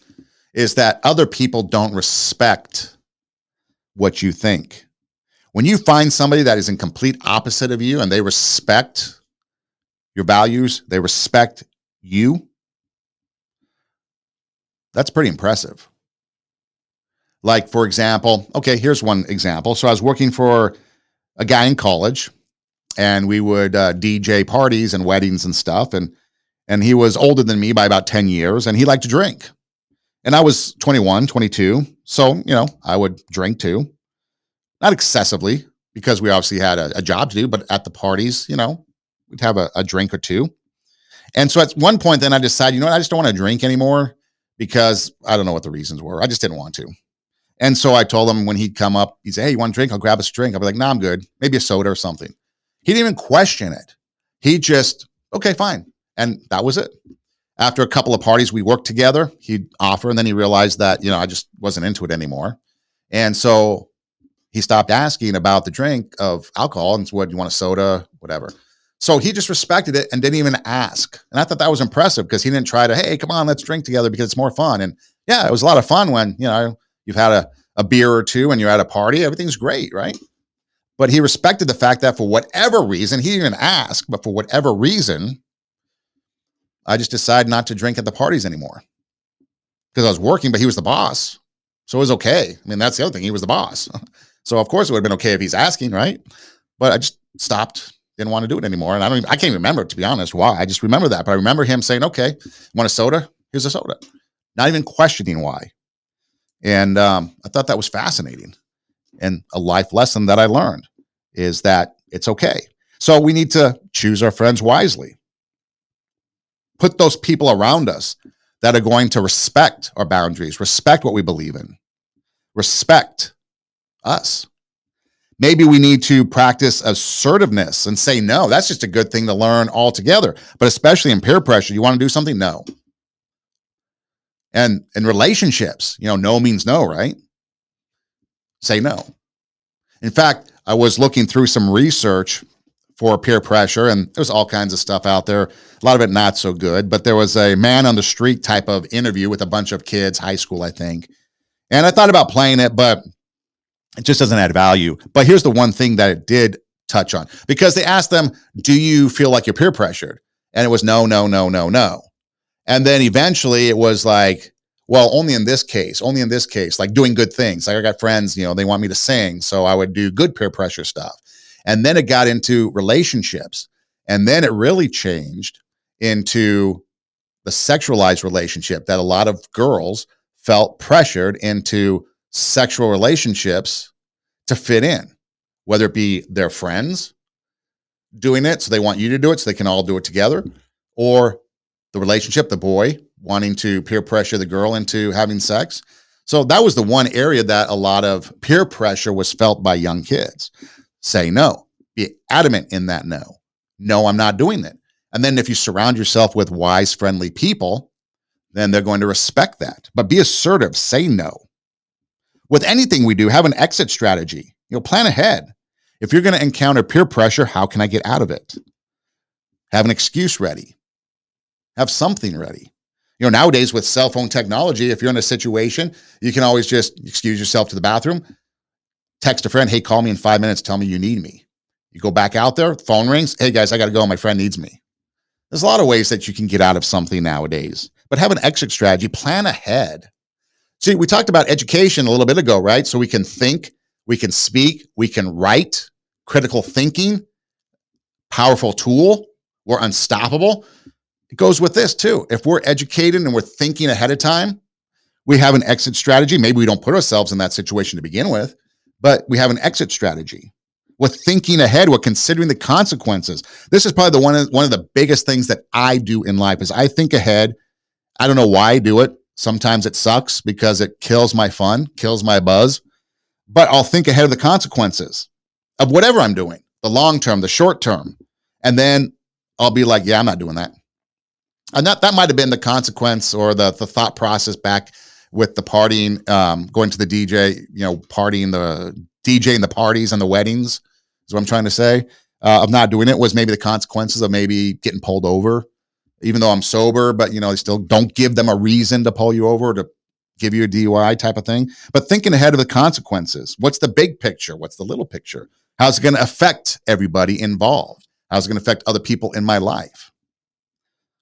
is that other people don't respect what you think. When you find somebody that is in complete opposite of you and they respect your values, they respect you, that's pretty impressive. Like, for example, okay, here's one example. So I was working for a guy in college, and we would DJ parties and weddings and stuff. And he was older than me by about 10 years, and he liked to drink. And I was 21, 22. So, I would drink too. Not excessively, because we obviously had a job to do, but at the parties, we'd have a drink or two. And so at one point, then I decided, I just don't want to drink anymore, because I don't know what the reasons were. I just didn't want to. And so I told him when he'd come up, he'd say, "Hey, you want a drink? I'll grab us a drink." I'll be like, "No, I'm good. Maybe a soda or something." He didn't even question it. He just, "Okay, fine." And that was it. After a couple of parties we worked together, he'd offer, and then he realized that, I just wasn't into it anymore. And so he stopped asking about the drink of alcohol and said, "What, you want a soda?" Whatever. So he just respected it and didn't even ask. And I thought that was impressive, because he didn't try to, "Hey, come on, let's drink together because it's more fun." And yeah, it was a lot of fun when, you've had a beer or two and you're at a party, everything's great, right? But he respected the fact that for whatever reason, he didn't even ask, but for whatever reason, I just decided not to drink at the parties anymore, because I was working, but he was the boss. So it was okay. I mean, that's the other thing. He was the boss. So of course it would have been okay if he's asking, right? But I just stopped, didn't want to do it anymore. And I can't even remember, to be honest, why. I just remember that. But I remember him saying, "Okay, want a soda? Here's a soda." Not even questioning why. And I thought that was fascinating. And a life lesson that I learned is that it's okay. So we need to choose our friends wisely. Put those people around us that are going to respect our boundaries, respect what we believe in, respect us. Maybe we need to practice assertiveness and say no. That's just a good thing to learn altogether. But especially in peer pressure, you want to do something? No. And in relationships, no means no, right? Say no. In fact, I was looking through some research for peer pressure, and there's all kinds of stuff out there. A lot of it not so good, but there was a man on the street type of interview with a bunch of kids, high school, I think. And I thought about playing it, but it just doesn't add value. But here's the one thing that it did touch on, because they asked them, "Do you feel like you're peer pressured?" And it was no, no, no, no, no. And then eventually it was like, "Well, only in this case, like doing good things. Like I got friends, they want me to sing, so I would do good peer pressure stuff." And then it got into relationships. And then it really changed into the sexualized relationship, that a lot of girls felt pressured into sexual relationships to fit in, whether it be their friends doing it, so they want you to do it so they can all do it together, or the relationship, the boy wanting to peer pressure the girl into having sex. So that was the one area that a lot of peer pressure was felt by young kids. Say no. Be adamant in that no. No, I'm not doing that. And then if you surround yourself with wise, friendly people, then they're going to respect that. But be assertive. Say no. With anything we do, have an exit strategy. Plan ahead. If you're going to encounter peer pressure, how can I get out of it? Have an excuse ready. Have something ready. Nowadays with cell phone technology, if you're in a situation, you can always just excuse yourself to the bathroom, text a friend, hey, call me in 5 minutes, tell me you need me. You go back out there, phone rings, hey guys, I got to go, my friend needs me. There's a lot of ways that you can get out of something nowadays, but have an exit strategy, plan ahead. See, we talked about education a little bit ago, right? So we can think, we can speak, we can write, critical thinking, powerful tool. We're unstoppable. It goes with this too. If we're educated and we're thinking ahead of time, we have an exit strategy. Maybe we don't put ourselves in that situation to begin with, but we have an exit strategy. We're thinking ahead. We're considering the consequences. This is probably one of the biggest things that I do in life is I think ahead. I don't know why I do it. Sometimes it sucks because it kills my fun, kills my buzz, but I'll think ahead of the consequences of whatever I'm doing, the long term, the short term. And then I'll be like, yeah, I'm not doing that. And that might have been the consequence or the thought process back with the partying, going to the DJ, partying, the DJ and the parties and the weddings is what I'm trying to say. Of not doing it was maybe the consequences of maybe getting pulled over, even though I'm sober, but they still don't give them a reason to pull you over, to give you a DUI type of thing. But thinking ahead of the consequences. What's the big picture? What's the little picture? How's it going to affect everybody involved? How's it going to affect other people in my life?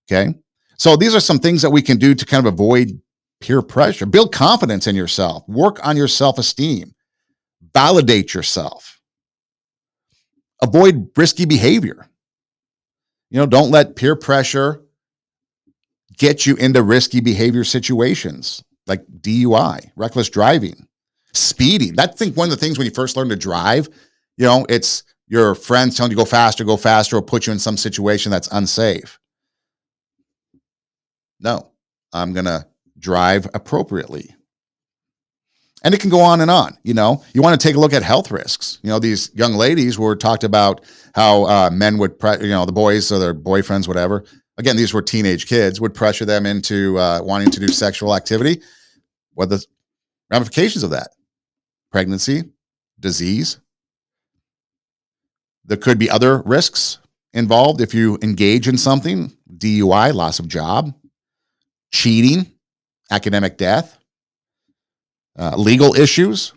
Okay. So these are some things that we can do to kind of avoid peer pressure. Build confidence in yourself. Work on your self-esteem. Validate yourself. Avoid risky behavior. Don't let peer pressure get you into risky behavior situations like DUI, reckless driving, speeding. I think one of the things when you first learn to drive, it's your friends telling you go faster, or put you in some situation that's unsafe. No, I'm going to drive appropriately. And it can go on and on. You want to take a look at health risks. These young ladies were talked about how men would, the boys or their boyfriends, whatever. Again, these were teenage kids, would pressure them into wanting to do sexual activity. What are the ramifications of that? Pregnancy, disease. There could be other risks involved if you engage in something. DUI, loss of job, cheating, academic death, legal issues,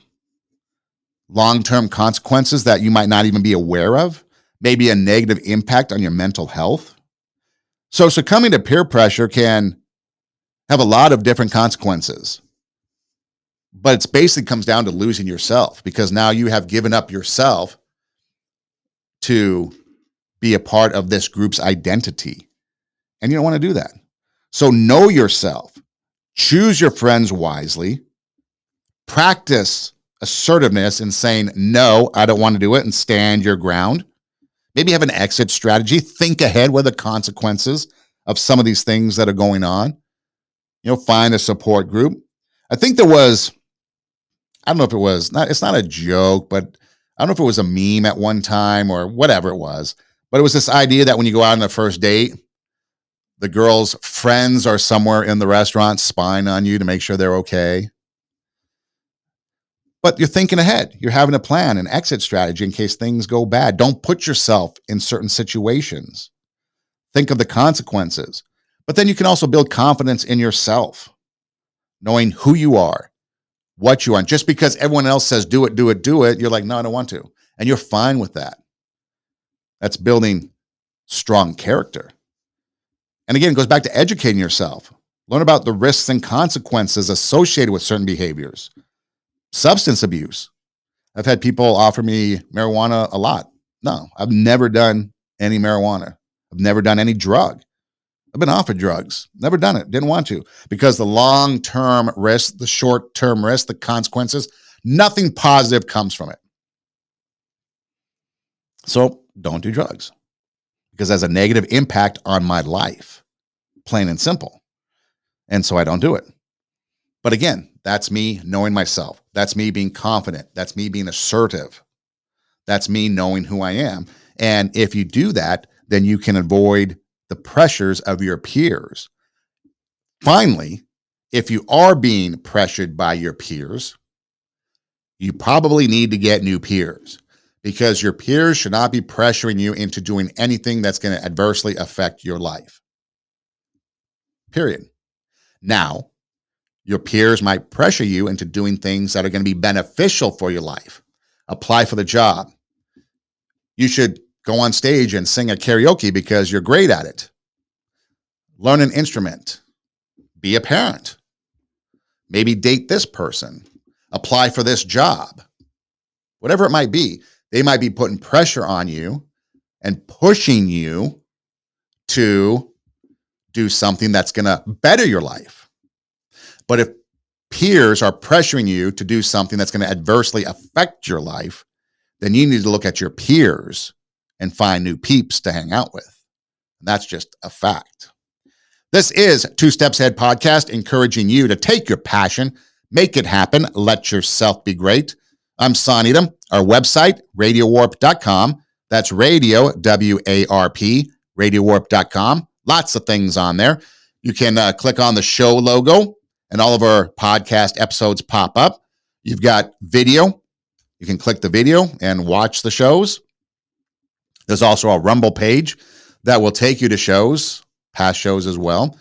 long-term consequences that you might not even be aware of, maybe a negative impact on your mental health. So succumbing to peer pressure can have a lot of different consequences, but it basically comes down to losing yourself because now you have given up yourself to be a part of this group's identity, and you don't want to do that. So know yourself, choose your friends wisely, practice assertiveness in saying, no, I don't want to do it, and stand your ground. Maybe have an exit strategy. Think ahead what are the consequences of some of these things that are going on. Find a support group. I think there was, I don't know if it was, it's not a joke, but I don't know if it was a meme at one time or whatever it was, but it was this idea that when you go out on a first date, the girl's friends are somewhere in the restaurant spying on you to make sure they're okay. But you're thinking ahead. You're having a plan, an exit strategy in case things go bad. Don't put yourself in certain situations. Think of the consequences. But then you can also build confidence in yourself, knowing who you are, what you are. And just because everyone else says do it, you're like, no, I don't want to. And you're fine with that. That's building strong character. And again, it goes back to educating yourself. Learn about the risks and consequences associated with certain behaviors. Substance abuse. I've had people offer me marijuana a lot. No, I've never done any marijuana. I've never done any drug. I've been offered drugs. Never done it. Didn't want to. Because the long-term risk, the short-term risk, the consequences, nothing positive comes from it. So don't do drugs. Because it has a negative impact on my life. Plain and simple. And so I don't do it. But again, that's me knowing myself. That's me being confident. That's me being assertive. That's me knowing who I am. And if you do that, then you can avoid the pressures of your peers. Finally, if you are being pressured by your peers, you probably need to get new peers because your peers should not be pressuring you into doing anything that's going to adversely affect your life. Period. Now, your peers might pressure you into doing things that are going to be beneficial for your life. Apply for the job. You should go on stage and sing a karaoke because you're great at it. Learn an instrument. Be a parent. Maybe date this person. Apply for this job. Whatever it might be, they might be putting pressure on you and pushing you to do something that's going to better your life. But if peers are pressuring you to do something that's going to adversely affect your life, then you need to look at your peers and find new peeps to hang out with. And that's just a fact. This is Two Steps Ahead podcast, encouraging you to take your passion, make it happen, let yourself be great. I'm Son Edom. Our website, radiowarp.com. That's radio, W-A-R-P, radiowarp.com. Lots of things on there. You can click on the show logo and all of our podcast episodes pop up. You've got video. You can click the video and watch the shows. There's also a Rumble page that will take you to shows, past shows as well.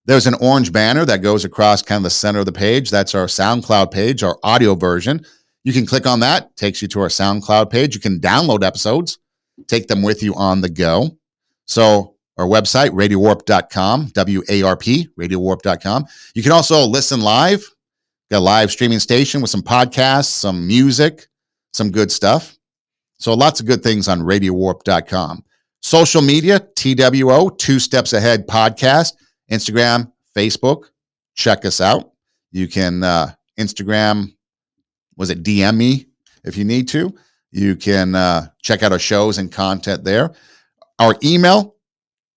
There's an orange banner that goes across kind of the center of the page. That's our SoundCloud page, our audio version. You can click on that, takes you to our SoundCloud page. You can download episodes, take them with you on the go. So our website, radiowarp.com, W-A-R-P, radiowarp.com. You can also listen live. Got a live streaming station with some podcasts, some music, some good stuff. So lots of good things on radiowarp.com. Social media, TWO, Two Steps Ahead podcast, Instagram, Facebook. Check us out. You can Instagram, DM me if you need to. You can check out our shows and content there. Our email,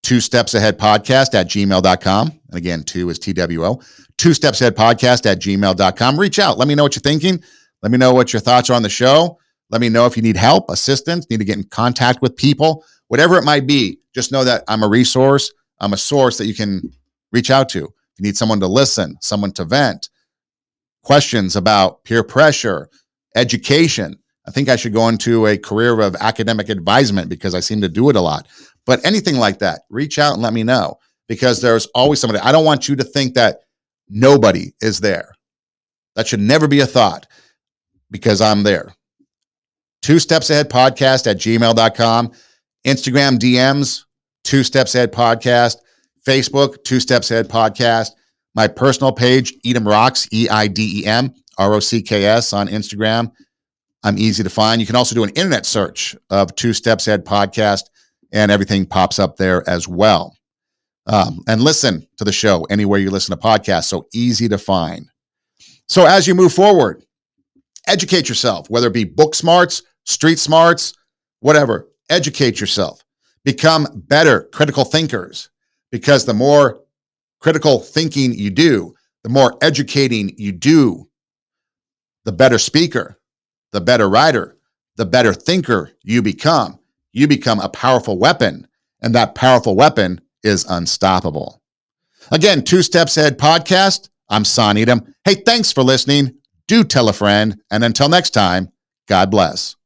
twostepsaheadpodcast@gmail.com. And again, two is TWO. twostepsaheadpodcast@gmail.com. Reach out. Let me know what you're thinking. Let me know what your thoughts are on the show. Let me know if you need help, assistance, need to get in contact with people, whatever it might be. Just know that I'm a resource. I'm a source that you can reach out to. If you need someone to listen, someone to vent, questions about peer pressure, education. I think I should go into a career of academic advisement because I seem to do it a lot. But anything like that, reach out and let me know, because there's always somebody. I don't want you to think that nobody is there. That should never be a thought, because I'm there. Two Steps Ahead podcast@gmail.com. Instagram DMs, Two Steps Ahead podcast. Facebook, Two Steps Ahead podcast. My personal page, Edom Rocks, EIDEM, ROCKS on Instagram. I'm easy to find. You can also do an internet search of Two Steps Ahead podcast, and everything pops up there as well. And listen to the show anywhere you listen to podcasts. So easy to find. So as you move forward, educate yourself, whether it be book smarts, street smarts, whatever. Educate yourself. Become better critical thinkers, because the more critical thinking you do, the more educating you do, the better speaker, the better writer, the better thinker you become. You become a powerful weapon, and that powerful weapon is unstoppable. Again, Two Steps Ahead podcast. I'm Son Edom. Hey, thanks for listening. Do tell a friend. And until next time, God bless.